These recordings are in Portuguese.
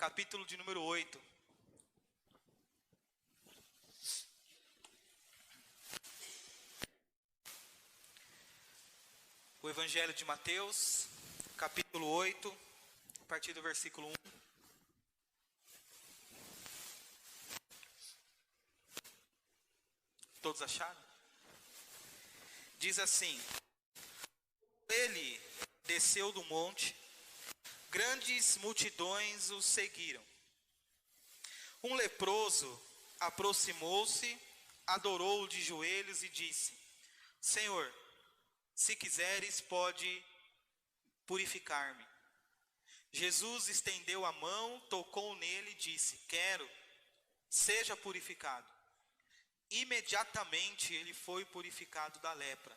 capítulo de número 8. O Evangelho de Mateus, capítulo 8, a partir do versículo 1. Todos acharam? Diz assim: Ele desceu do monte, grandes multidões o seguiram. Um leproso aproximou-se, adorou-o de joelhos e disse: Senhor, se quiseres, pode purificar-me. Jesus estendeu a mão, tocou nele e disse: Quero, seja purificado. Imediatamente ele foi purificado da lepra.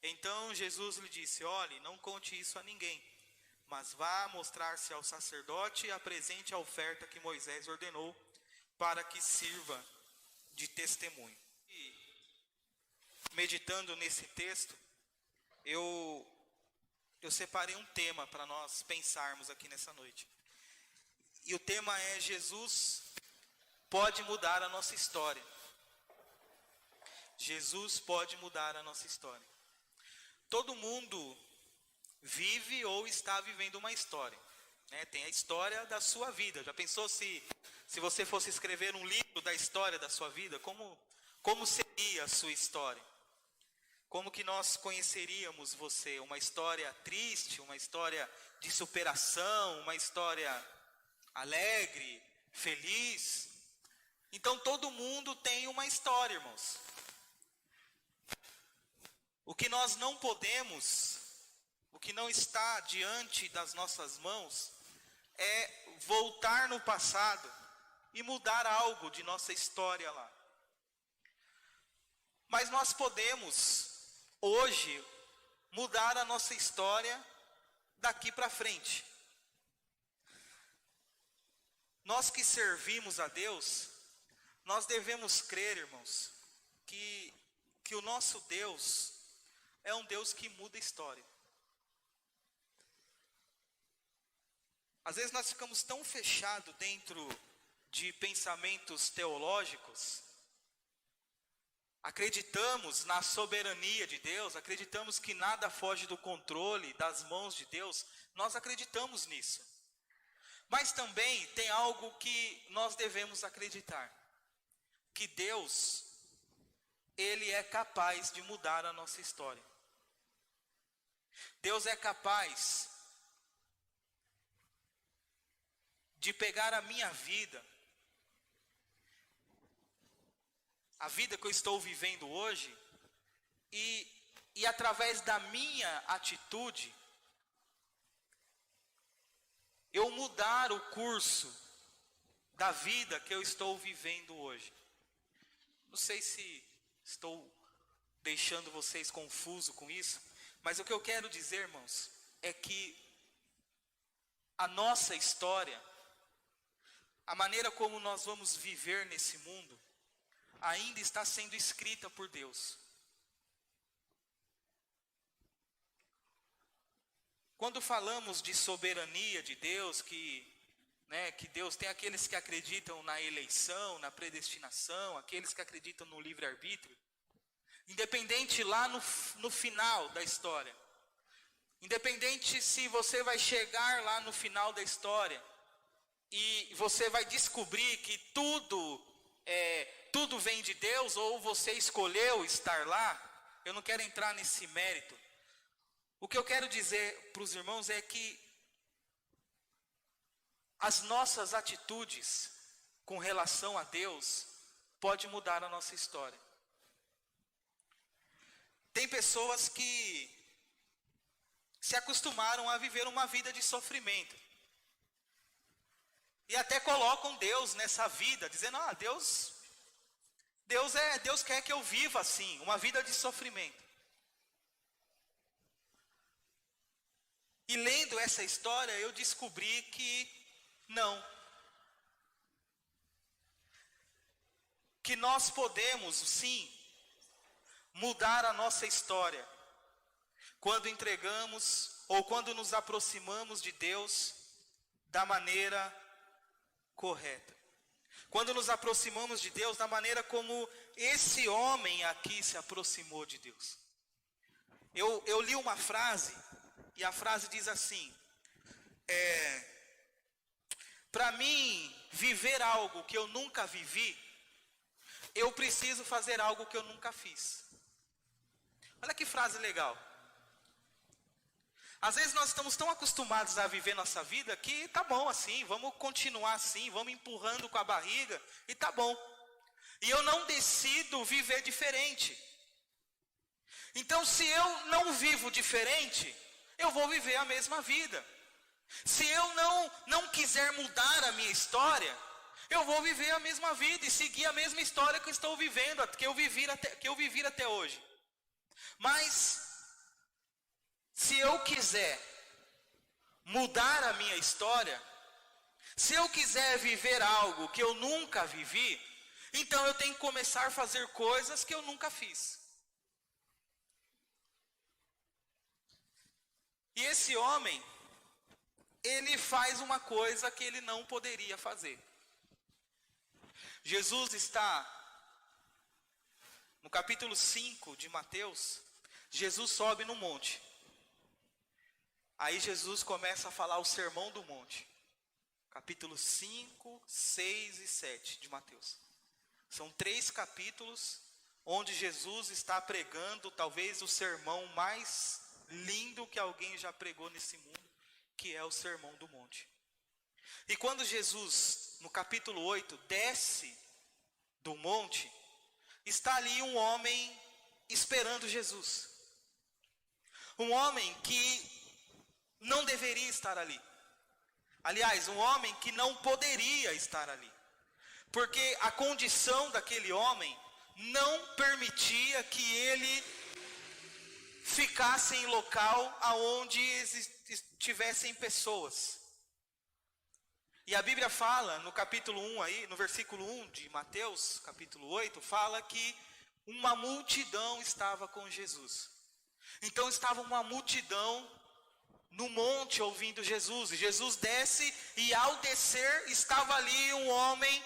Então Jesus lhe disse: Olhe, não conte isso a ninguém, mas vá mostrar-se ao sacerdote e apresente a oferta que Moisés ordenou, para que sirva de testemunho. E, meditando nesse texto, eu separei um tema para nós pensarmos aqui nessa noite. E o tema é: Jesus pode mudar a nossa história. Jesus pode mudar a nossa história. Todo mundo vive ou está vivendo uma história, né? Tem a história da sua vida. Já pensou se você fosse escrever um livro da história da sua vida? Como seria a sua história? Como que nós conheceríamos você? Uma história triste, uma história de superação, uma história alegre, feliz? Então todo mundo tem uma história, irmãos. O que nós não podemos, o que não está diante das nossas mãos, é voltar no passado e mudar algo de nossa história lá. Mas nós podemos, hoje, mudar a nossa história daqui para frente. Nós que servimos a Deus, nós devemos crer, irmãos, que o nosso Deus é um Deus que muda a história. Às vezes nós ficamos tão fechados dentro de pensamentos teológicos, acreditamos na soberania de Deus, acreditamos que nada foge do controle, das mãos de Deus, nós acreditamos nisso. Mas também tem algo que nós devemos acreditar, que Deus, Ele é capaz de mudar a nossa história. Deus é capaz de pegar a minha vida, a vida que eu estou vivendo hoje, e através da minha atitude, eu mudar o curso da vida que eu estou vivendo hoje. Não sei se estou deixando vocês confusos com isso, mas o que eu quero dizer, irmãos, é que a nossa história, a maneira como nós vamos viver nesse mundo, ainda está sendo escrita por Deus. Quando falamos de soberania de Deus, que Deus tem aqueles que acreditam na eleição, na predestinação, aqueles que acreditam no livre-arbítrio, independente lá no final da história, independente se você vai chegar lá no final da história e você vai descobrir que tudo vem de Deus, ou você escolheu estar lá, eu não quero entrar nesse mérito. O que eu quero dizer para os irmãos é que as nossas atitudes com relação a Deus pode mudar a nossa história. Tem pessoas que se acostumaram a viver uma vida de sofrimento. E até colocam Deus nessa vida, dizendo: Deus quer que eu viva assim, uma vida de sofrimento. E lendo essa história, eu descobri que não. Que nós podemos, sim, mudar a nossa história quando entregamos ou quando nos aproximamos de Deus da maneira correta. Quando nos aproximamos de Deus, da maneira como esse homem aqui se aproximou de Deus. Eu li uma frase, e a frase diz assim: para mim viver algo que eu nunca vivi, eu preciso fazer algo que eu nunca fiz. Olha que frase legal. Às vezes nós estamos tão acostumados a viver nossa vida que tá bom assim, vamos continuar assim, vamos empurrando com a barriga e tá bom. E eu não decido viver diferente. Então, se eu não vivo diferente, eu vou viver a mesma vida. Se eu não quiser mudar a minha história, eu vou viver a mesma vida e seguir a mesma história que eu estou vivendo, que eu vivi até hoje. Mas, se eu quiser mudar a minha história, se eu quiser viver algo que eu nunca vivi, então eu tenho que começar a fazer coisas que eu nunca fiz. E esse homem, ele faz uma coisa que ele não poderia fazer. Jesus está no capítulo 5 de Mateus. Jesus sobe no monte. Aí Jesus começa a falar o sermão do monte. Capítulo 5, 6 e 7 de Mateus. São 3 capítulos onde Jesus está pregando talvez o sermão mais lindo que alguém já pregou nesse mundo, que é o sermão do monte. E quando Jesus, no capítulo 8, desce do monte, está ali um homem esperando Jesus. Um homem que não deveria estar ali. Aliás, um homem que não poderia estar ali. Porque a condição daquele homem não permitia que ele ficasse em local aonde estivessem pessoas. E a Bíblia fala, no capítulo 1 aí, no versículo 1 de Mateus, capítulo 8, fala que uma multidão estava com Jesus. Então estava uma multidão no monte ouvindo Jesus. E Jesus desce, e ao descer estava ali um homem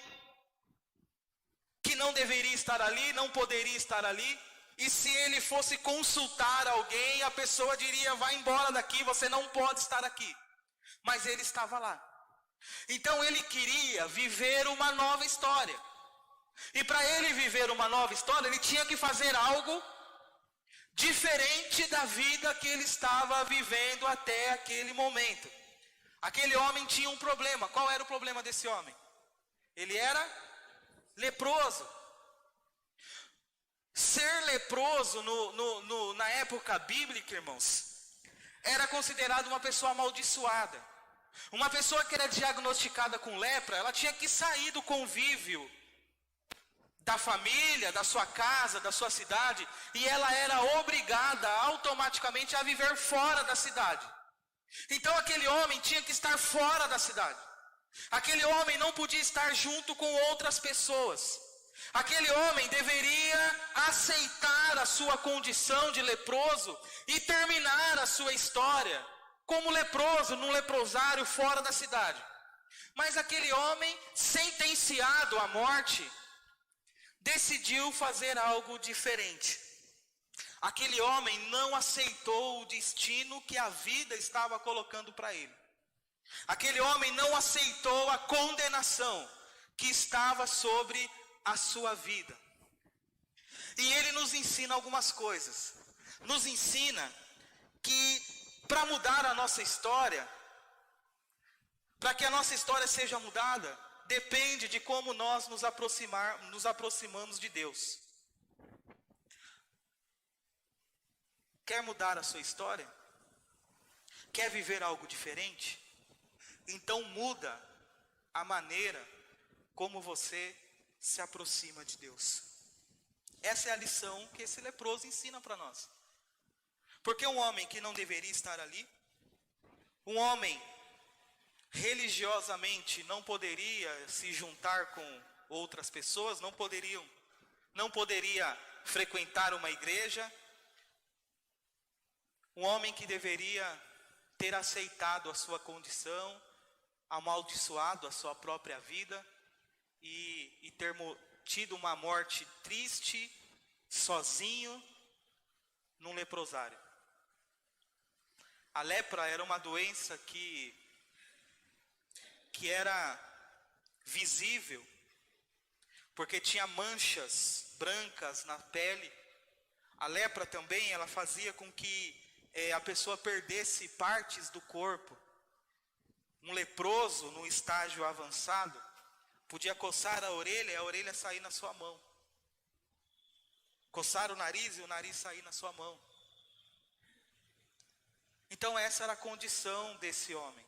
que não deveria estar ali, não poderia estar ali. E se ele fosse consultar alguém, a pessoa diria: vai embora daqui, você não pode estar aqui. Mas ele estava lá. Então ele queria viver uma nova história. E para ele viver uma nova história, ele tinha que fazer algo diferente da vida que ele estava vivendo até aquele momento. Aquele homem tinha um problema. Qual era o problema desse homem? Ele era leproso. Ser leproso na época bíblica, irmãos, era considerado uma pessoa amaldiçoada. Uma pessoa que era diagnosticada com lepra, ela tinha que sair do convívio da família, da sua casa, da sua cidade, e ela era obrigada automaticamente a viver fora da cidade. Então aquele homem tinha que estar fora da cidade. Aquele homem não podia estar junto com outras pessoas. Aquele homem deveria aceitar a sua condição de leproso e terminar a sua história como leproso, num leprosário fora da cidade. Mas aquele homem, sentenciado à morte, decidiu fazer algo diferente. Aquele homem não aceitou o destino que a vida estava colocando para ele. Aquele homem não aceitou a condenação que estava sobre a sua vida. E ele nos ensina algumas coisas. Nos ensina que para mudar a nossa história, para que a nossa história seja mudada, depende de como nós nos aproximamos de Deus. Quer mudar a sua história? Quer viver algo diferente? Então muda a maneira como você se aproxima de Deus. Essa é a lição que esse leproso ensina para nós. Porque um homem que não deveria estar ali, um homem religiosamente não poderia se juntar com outras pessoas, não poderia frequentar uma igreja, um homem que deveria ter aceitado a sua condição amaldiçoado a sua própria vida e ter tido uma morte triste, sozinho, num leprosário. A lepra era uma doença que era visível, porque tinha manchas brancas na pele. A lepra também, ela fazia com que a pessoa perdesse partes do corpo. Um leproso, num estágio avançado, podia coçar a orelha e a orelha sair na sua mão. Coçar o nariz e o nariz sair na sua mão. Então essa era a condição desse homem.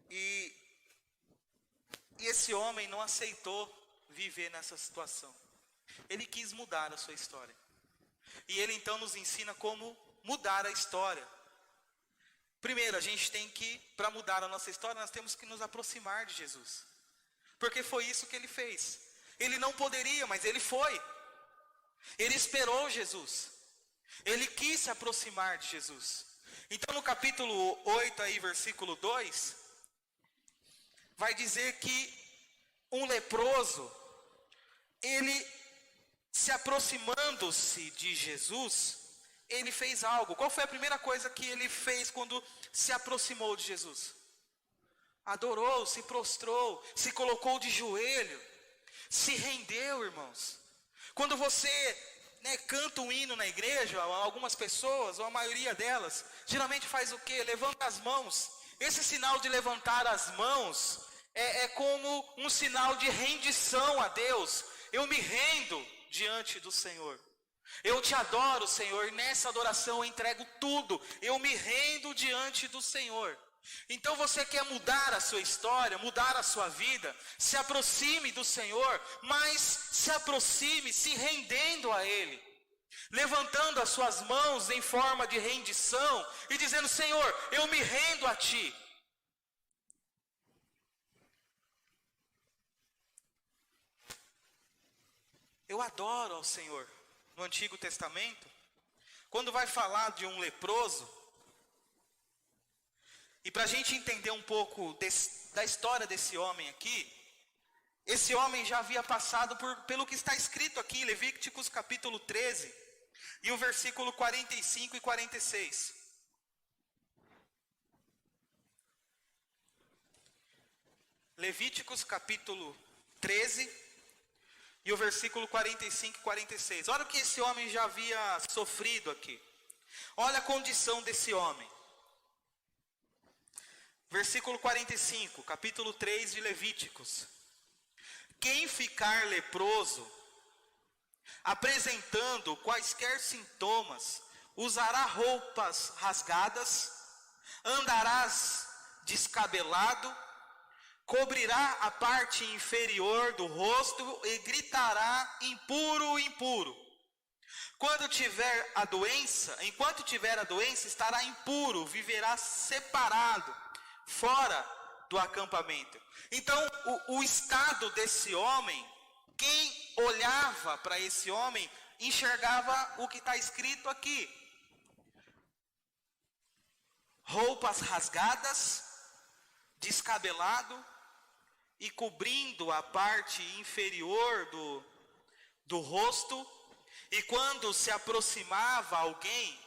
E esse homem não aceitou viver nessa situação. Ele quis mudar a sua história. E ele então nos ensina como mudar a história. Primeiro, a gente tem que, para mudar a nossa história, nós temos que nos aproximar de Jesus. Porque foi isso que ele fez. Ele não poderia, mas ele foi. Ele esperou Jesus. Ele quis se aproximar de Jesus. Então no capítulo 8, aí, versículo 2, vai dizer que um leproso, ele se aproximando-se de Jesus, ele fez algo. Qual foi a primeira coisa que ele fez quando se aproximou de Jesus? Adorou, se prostrou, se colocou de joelho, se rendeu, irmãos. Quando você canta um hino na igreja, algumas pessoas, ou a maioria delas, geralmente faz o quê? Levanta as mãos. Esse sinal de levantar as mãos é como um sinal de rendição a Deus. Eu me rendo diante do Senhor. Eu te adoro, Senhor, e nessa adoração eu entrego tudo. Eu me rendo diante do Senhor. Então você quer mudar a sua história, mudar a sua vida, se aproxime do Senhor, mas se aproxime se rendendo a Ele. Levantando as suas mãos em forma de rendição e dizendo: Senhor, eu me rendo a Ti. Eu adoro ao Senhor. No Antigo Testamento, quando vai falar de um leproso, e para a gente entender um pouco da história desse homem aqui, esse homem já havia passado pelo que está escrito aqui em Levíticos capítulo 13, e o versículo 45 e 46. Levíticos capítulo 13, e o versículo 45 e 46. Olha o que esse homem já havia sofrido aqui. Olha a condição desse homem. Versículo 45, capítulo 3 de Levíticos. Quem ficar leproso, apresentando quaisquer sintomas, usará roupas rasgadas, andarás descabelado, cobrirá a parte inferior do rosto e gritará: impuro, impuro. Enquanto tiver a doença, estará impuro, viverá separado, fora do acampamento. Então, o estado desse homem, quem olhava para esse homem, enxergava o que está escrito aqui: roupas rasgadas, descabelado e cobrindo a parte inferior do rosto. E quando se aproximava alguém,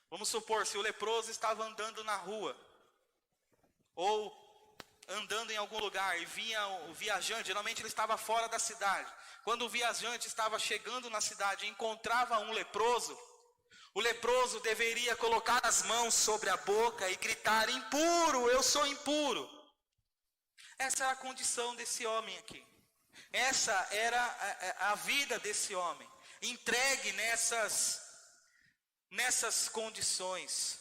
vamos supor, se o leproso estava andando na rua, ou andando em algum lugar, e vinha o viajante, geralmente ele estava fora da cidade. Quando o viajante estava chegando na cidade e encontrava um leproso, o leproso deveria colocar as mãos sobre a boca e gritar: impuro, eu sou impuro. Essa era a condição desse homem aqui. Essa era a vida desse homem, entregue nessas condições.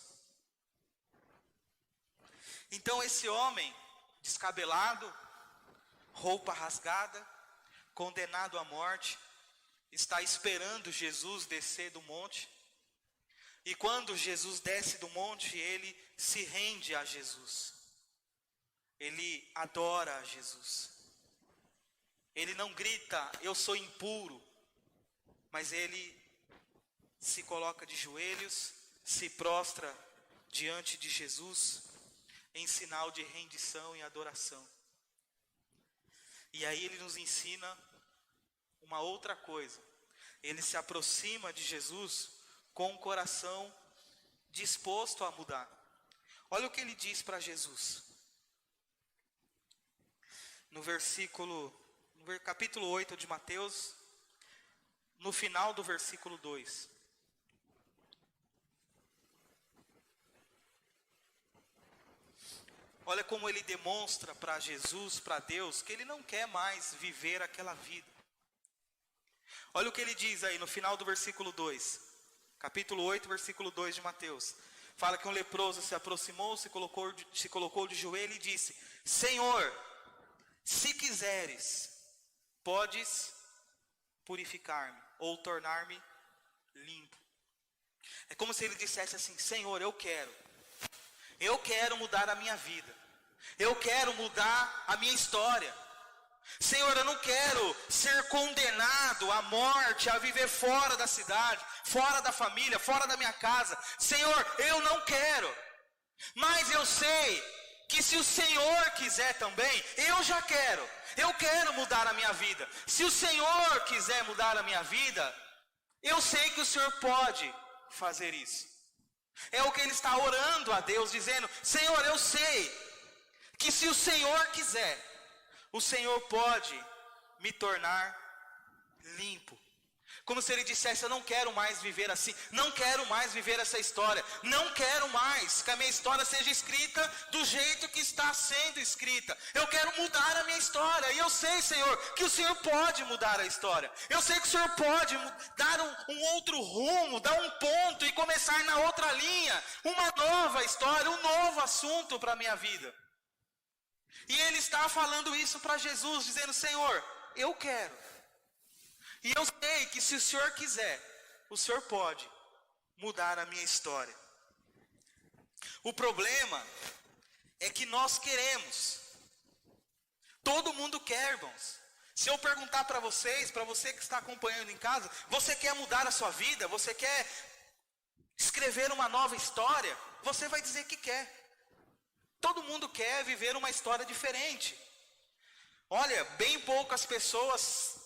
Então esse homem, descabelado, roupa rasgada, condenado à morte, está esperando Jesus descer do monte. E quando Jesus desce do monte, ele se rende a Jesus. Ele adora a Jesus. Ele não grita: eu sou impuro. Mas ele se coloca de joelhos, se prostra diante de Jesus. em sinal de rendição e adoração. E aí ele nos ensina uma outra coisa. Ele se aproxima de Jesus com um coração disposto a mudar. Olha o que ele diz para Jesus. No capítulo 8 de Mateus, no final do versículo 2. Olha como ele demonstra para Jesus, para Deus, que ele não quer mais viver aquela vida. Olha o que ele diz aí no final do versículo 2. Capítulo 8, versículo 2 de Mateus. Fala que um leproso se aproximou, se colocou de joelho e disse: Senhor, se quiseres, podes purificar-me ou tornar-me limpo. É como se ele dissesse assim: Senhor, eu quero mudar a minha vida. Eu quero mudar a minha história. Senhor, eu não quero ser condenado à morte, a viver fora da cidade, fora da família, fora da minha casa. Senhor, eu não quero. Mas eu sei que se o Senhor quiser também, eu já quero. Eu quero mudar a minha vida. Se o Senhor quiser mudar a minha vida, eu sei que o Senhor pode fazer isso. É o que ele está orando a Deus, dizendo: Senhor, eu sei que se o Senhor quiser, o Senhor pode me tornar limpo. Como se ele dissesse: eu não quero mais viver assim, não quero mais viver essa história, não quero mais que a minha história seja escrita do jeito que está sendo escrita. Eu quero mudar a minha história, e eu sei, Senhor, que o Senhor pode mudar a história. Eu sei que o Senhor pode dar um outro rumo, dar um ponto e começar na outra linha, uma nova história, um novo assunto para a minha vida. E ele está falando isso para Jesus, dizendo: Senhor, eu quero. E eu sei que se o Senhor quiser, o Senhor pode mudar a minha história. O problema é que nós queremos. Todo mundo quer, irmãos. Se eu perguntar para vocês, para você que está acompanhando em casa, você quer mudar a sua vida? Você quer escrever uma nova história? Você vai dizer que quer. Todo mundo quer viver uma história diferente. Olha, bem poucas pessoas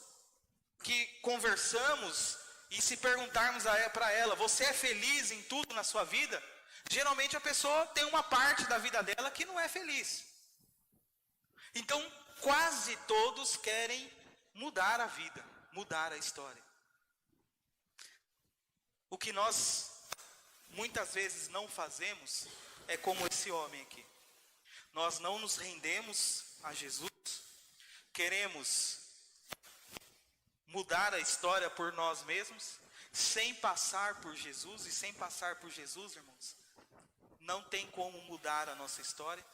que conversamos e se perguntarmos para ela: você é feliz em tudo na sua vida? Geralmente a pessoa tem uma parte da vida dela que não é feliz. Então quase todos querem mudar a vida, mudar a história. O que nós muitas vezes não fazemos é como esse homem aqui. Nós não nos rendemos a Jesus, queremos mudar a história por nós mesmos, sem passar por Jesus. E sem passar por Jesus, irmãos, não tem como mudar a nossa história.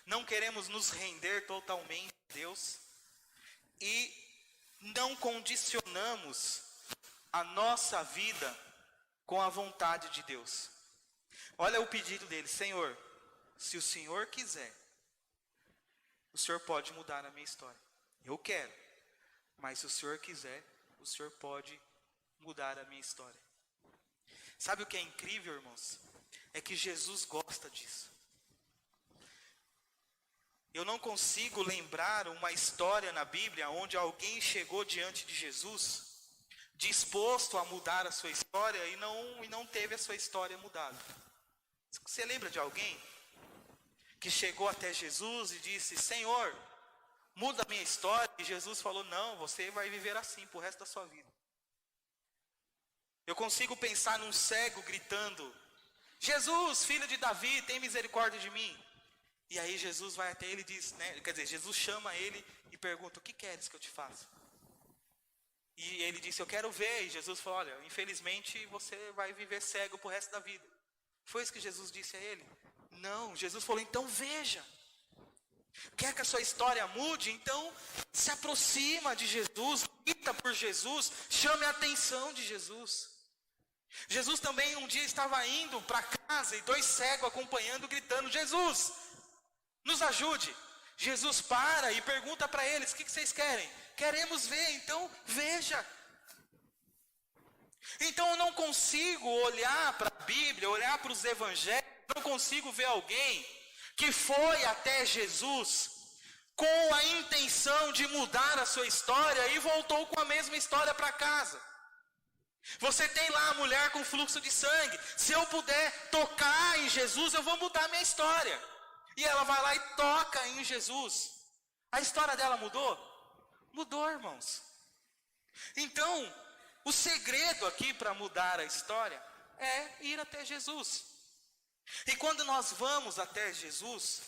Não queremos nos render totalmente a Deus, e não condicionamos a nossa vida com a vontade de Deus. Olha o pedido dele: Senhor, se o Senhor quiser, o Senhor pode mudar a minha história. Eu quero, mas se o Senhor quiser, o Senhor pode mudar a minha história. Sabe o que é incrível, irmãos? É que Jesus gosta disso. Eu não consigo lembrar uma história na Bíblia onde alguém chegou diante de Jesus disposto a mudar a sua história e não teve a sua história mudada. Você lembra de alguém que chegou até Jesus e disse: Senhor, muda a minha história? E Jesus falou: não, você vai viver assim pro resto da sua vida. Eu consigo pensar num cego gritando: Jesus, filho de Davi, tem misericórdia de mim. E aí Jesus vai até ele e diz, Jesus chama ele e pergunta: o que queres que eu te faça? E ele disse: eu quero ver. E Jesus falou: olha, infelizmente você vai viver cego pro resto da vida. Foi isso que Jesus disse a ele? Não, Jesus falou: então veja. Quer que a sua história mude? Então se aproxima de Jesus, grita por Jesus, chame a atenção de Jesus. Jesus também um dia estava indo para casa e 2 cegos acompanhando, gritando: Jesus, nos ajude. Jesus para e pergunta para eles: o que vocês querem? Queremos ver. Então veja. Então eu não consigo olhar para a Bíblia, olhar para os evangelhos, não consigo ver alguém que foi até Jesus com a intenção de mudar a sua história e voltou com a mesma história para casa. Você tem lá a mulher com fluxo de sangue. Se eu puder tocar em Jesus, eu vou mudar minha história. E ela vai lá e toca em Jesus. A história dela mudou? Mudou, irmãos. Então, o segredo aqui para mudar a história é ir até Jesus. E quando nós vamos até Jesus,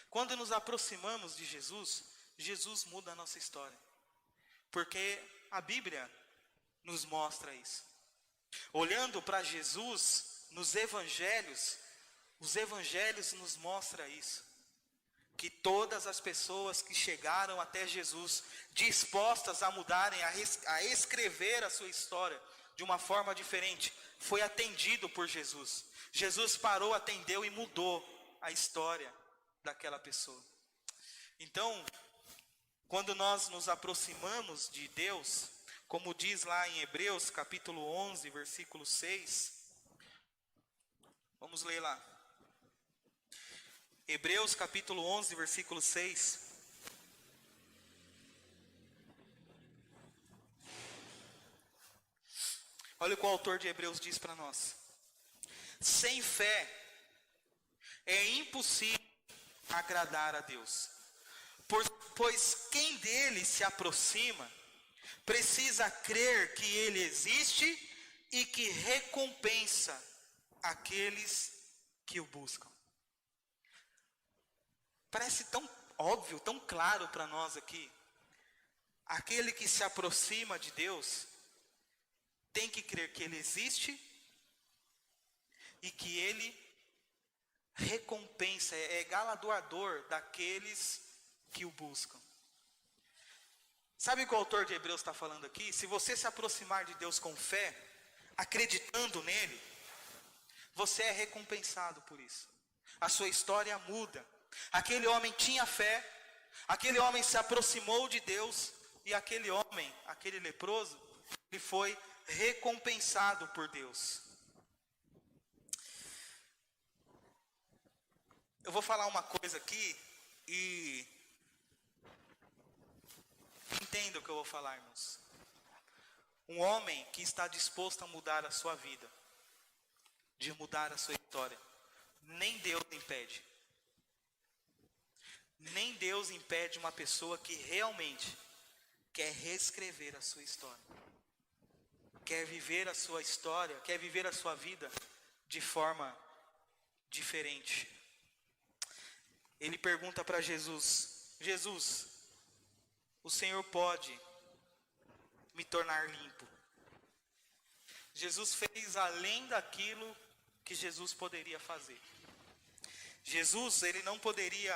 quando nos aproximamos de Jesus, Jesus muda a nossa história. Porque a Bíblia nos mostra isso. Olhando para Jesus nos evangelhos, os evangelhos nos mostram isso. Que todas as pessoas que chegaram até Jesus, dispostas a mudarem, a escrever a sua história de uma forma diferente, foi atendido por Jesus. Jesus parou, atendeu e mudou a história daquela pessoa. Então, quando nós nos aproximamos de Deus, como diz lá em Hebreus capítulo 11, versículo 6, vamos ler lá. Hebreus capítulo 11, versículo 6. Olha o que o autor de Hebreus diz para nós. Sem fé é impossível agradar a Deus, pois quem dele se aproxima precisa crer que ele existe e que recompensa aqueles que o buscam. Parece tão óbvio, tão claro para nós aqui. Aquele que se aproxima de Deus tem que crer que ele existe e que ele recompensa, é galardoador daqueles que o buscam. Sabe o que o autor de Hebreus está falando aqui? Se você se aproximar de Deus com fé, acreditando nele, você é recompensado por isso. A sua história muda. Aquele homem tinha fé, aquele homem se aproximou de Deus, e aquele homem, aquele leproso, ele foi recompensado por Deus. Eu vou falar uma coisa aqui e entenda o que eu vou falar, irmãos. Um homem que está disposto a mudar a sua vida, de mudar a sua história, nem Deus impede. Nem Deus impede uma pessoa que realmente quer reescrever a sua história. Quer viver a sua história, quer viver a sua vida de forma diferente. Ele pergunta para Jesus: Jesus, o Senhor pode me tornar limpo? Jesus fez além daquilo que Jesus poderia fazer. Jesus, ele não poderia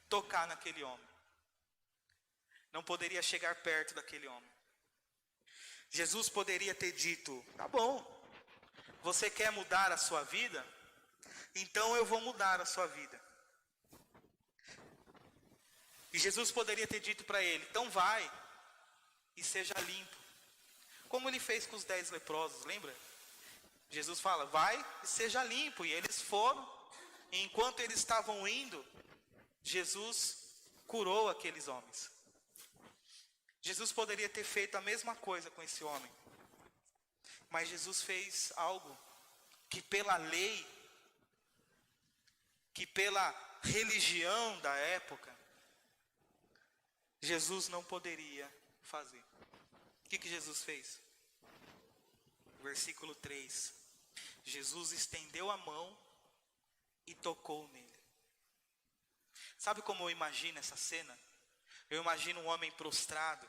tocar naquele homem. Não poderia chegar perto daquele homem. Jesus poderia ter dito: tá bom, você quer mudar a sua vida? Então eu vou mudar a sua vida. E Jesus poderia ter dito para ele: então vai e seja limpo. Como ele fez com os 10 leprosos, lembra? Jesus fala: vai e seja limpo. E eles foram. E enquanto eles estavam indo, Jesus curou aqueles homens. Jesus poderia ter feito a mesma coisa com esse homem. Mas Jesus fez algo que pela lei, que pela religião da época, Jesus não poderia fazer. O que Jesus fez? Versículo 3. Jesus estendeu a mão e tocou nele. Sabe como eu imagino essa cena? Eu imagino um homem prostrado,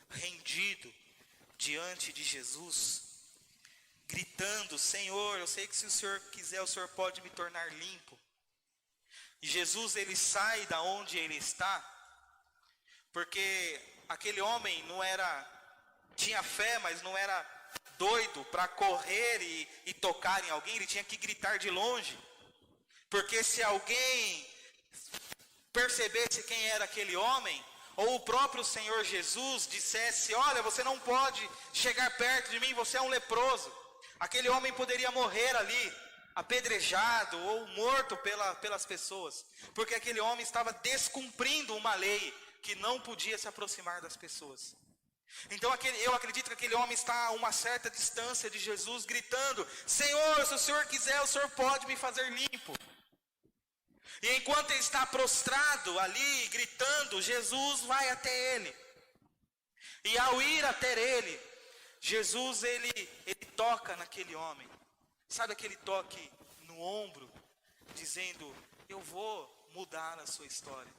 rendido diante de Jesus, gritando: Senhor, eu sei que se o Senhor quiser, o Senhor pode me tornar limpo. E Jesus, ele sai da onde ele está, porque aquele homem não era, tinha fé, mas não era doido para correr e tocar em alguém. Ele tinha que gritar de longe, porque se alguém percebesse quem era aquele homem, ou o próprio Senhor Jesus dissesse: olha, você não pode chegar perto de mim, você é um leproso, aquele homem poderia morrer ali. apedrejado ou morto pelas pessoas, porque aquele homem estava descumprindo uma lei que não podia se aproximar das pessoas. Então eu acredito que aquele homem está a uma certa distância de Jesus, gritando: Senhor, se o Senhor quiser, o Senhor pode me fazer limpo. E enquanto ele está prostrado ali, gritando, Jesus vai até ele. E ao ir até ele, Jesus ele toca naquele homem. Sabe aquele toque no ombro, dizendo: eu vou mudar a sua história.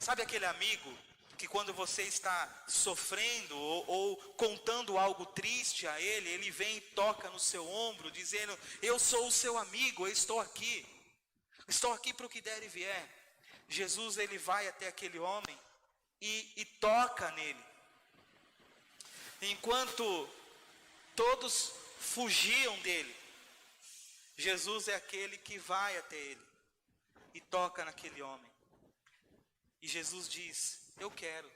Sabe aquele amigo que quando você está sofrendo ou contando algo triste a ele, ele vem e toca no seu ombro, dizendo: eu sou o seu amigo, eu estou aqui para o que der e vier. Jesus ele vai até aquele homem e toca nele. Enquanto todos fugiam dele, Jesus é aquele que vai até ele e toca naquele homem. E Jesus diz: eu quero.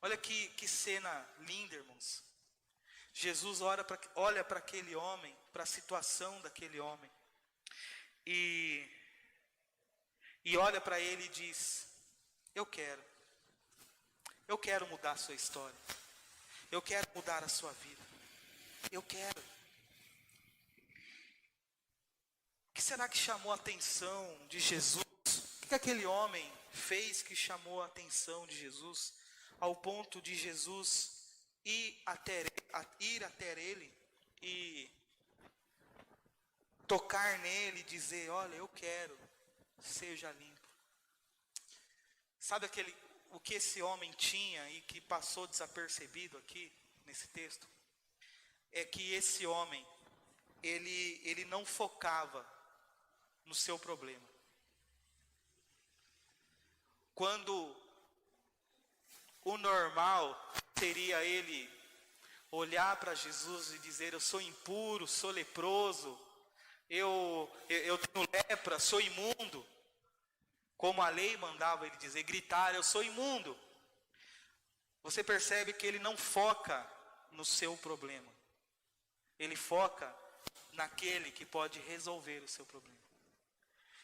Olha que cena linda, irmãos. Jesus olha para aquele homem, para a situação daquele homem, e olha para ele e diz: eu quero mudar a sua história, eu quero mudar a sua vida, eu quero. O que será que chamou a atenção de Jesus? O que aquele homem fez que chamou a atenção de Jesus, ao ponto de Jesus ir até ele e tocar nele e dizer: olha, eu quero, seja limpo. Sabe o que esse homem tinha e que passou desapercebido aqui nesse texto? É que esse homem, ele não focava no seu problema. Quando o normal seria ele olhar para Jesus e dizer: eu sou impuro, sou leproso, eu tenho lepra, sou imundo, como a lei mandava ele dizer, gritar: eu sou imundo. Você percebe que ele não foca no seu problema, ele foca naquele que pode resolver o seu problema.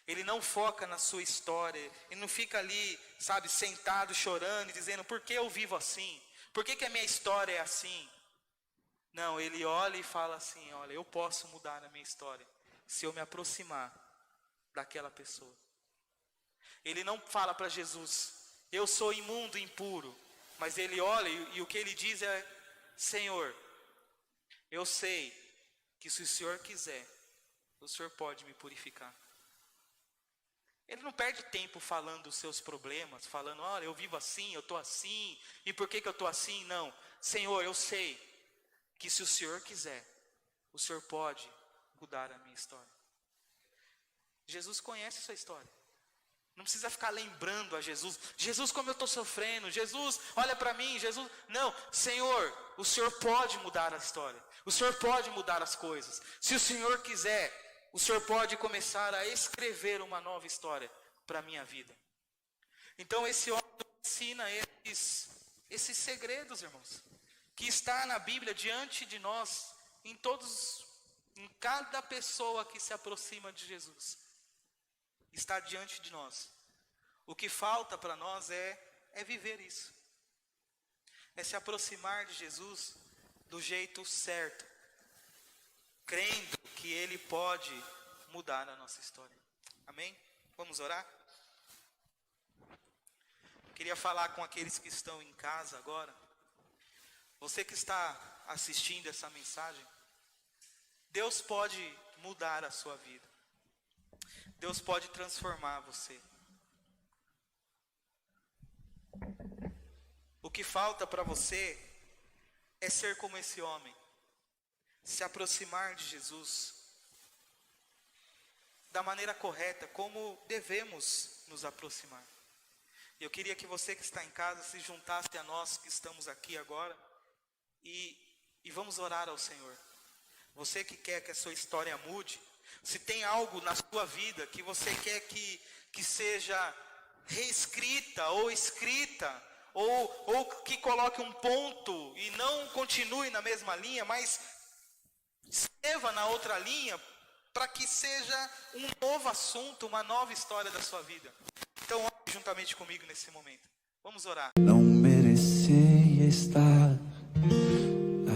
Ele não foca na sua história, ele não fica ali, sabe, sentado chorando e dizendo: por que eu vivo assim? Por que a minha história é assim? Não, ele olha e fala assim: olha, eu posso mudar a minha história se eu me aproximar daquela pessoa. Ele não fala para Jesus: eu sou imundo, impuro, mas ele olha e o que ele diz é: Senhor, eu sei que se o Senhor quiser, o Senhor pode me purificar. Ele não perde tempo falando dos seus problemas, falando: olha, eu vivo assim, eu estou assim, e por que eu estou assim? Não, Senhor, eu sei que se o Senhor quiser, o Senhor pode mudar a minha história. Jesus conhece a sua história. Não precisa ficar lembrando a Jesus: Jesus, como eu estou sofrendo, Jesus, olha para mim, Jesus. Não, Senhor, o Senhor pode mudar a história, o Senhor pode mudar as coisas. Se o Senhor quiser, o Senhor pode começar a escrever uma nova história para a minha vida. Então esse homem ensina esses segredos, irmãos, que está na Bíblia diante de nós, em cada pessoa que se aproxima de Jesus, está diante de nós. O que falta para nós é viver isso, é se aproximar de Jesus do jeito certo, crendo que Ele pode mudar a nossa história. Amém? Vamos orar? Queria falar com aqueles que estão em casa agora. Você que está assistindo essa mensagem, Deus pode mudar a sua vida. Deus pode transformar você. O que falta para você é ser como esse homem, se aproximar de Jesus da maneira correta, como devemos nos aproximar. Eu queria que você que está em casa se juntasse a nós que estamos aqui agora e vamos orar ao Senhor. Você que quer que a sua história mude, se tem algo na sua vida que você quer que seja reescrita ou escrita, ou que coloque um ponto e não continue na mesma linha, mas escreva na outra linha, para que seja um novo assunto, uma nova história da sua vida. Então, ore juntamente comigo nesse momento. Vamos orar. Não merecia estar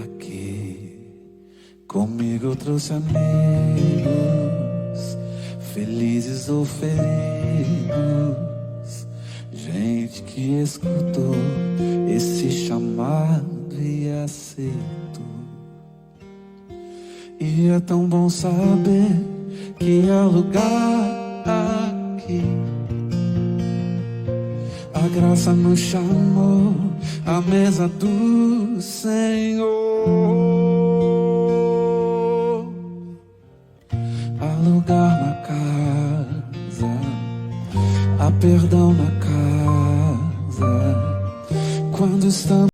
aqui. Comigo eu trouxe amigos, felizes ou feridos, gente que escutou esse chamado e aceitou. E é tão bom saber que há lugar aqui. A graça nos chamou à mesa do Senhor. Há lugar na casa, há perdão na casa, quando estamos